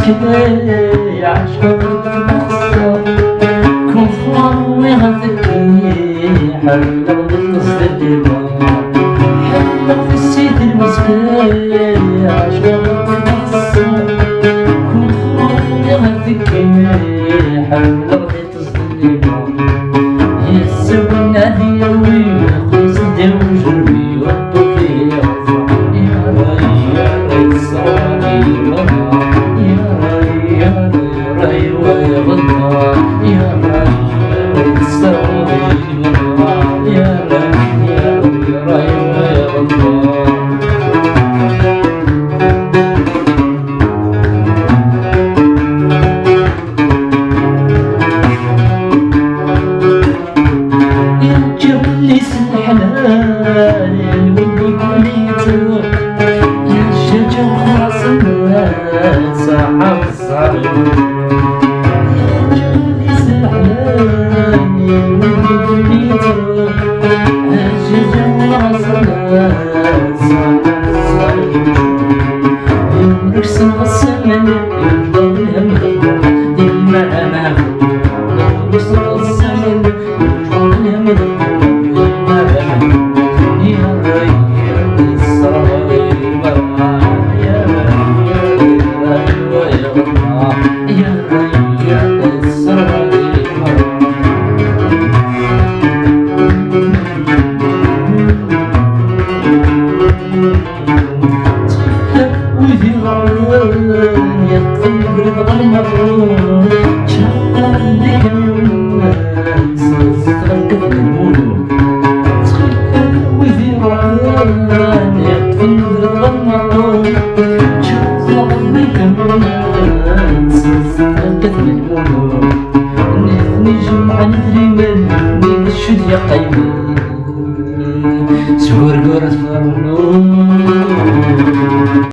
مسكين عشق كون فرامي غنذكي حلق بالقصد اللي حلق في السيد المسكين عشق كون فرامي غنذكي حلق بالقصد اللي يسوي نادي وين قصد وجربي وطو فيه يا راي صاري سور قرص فرنون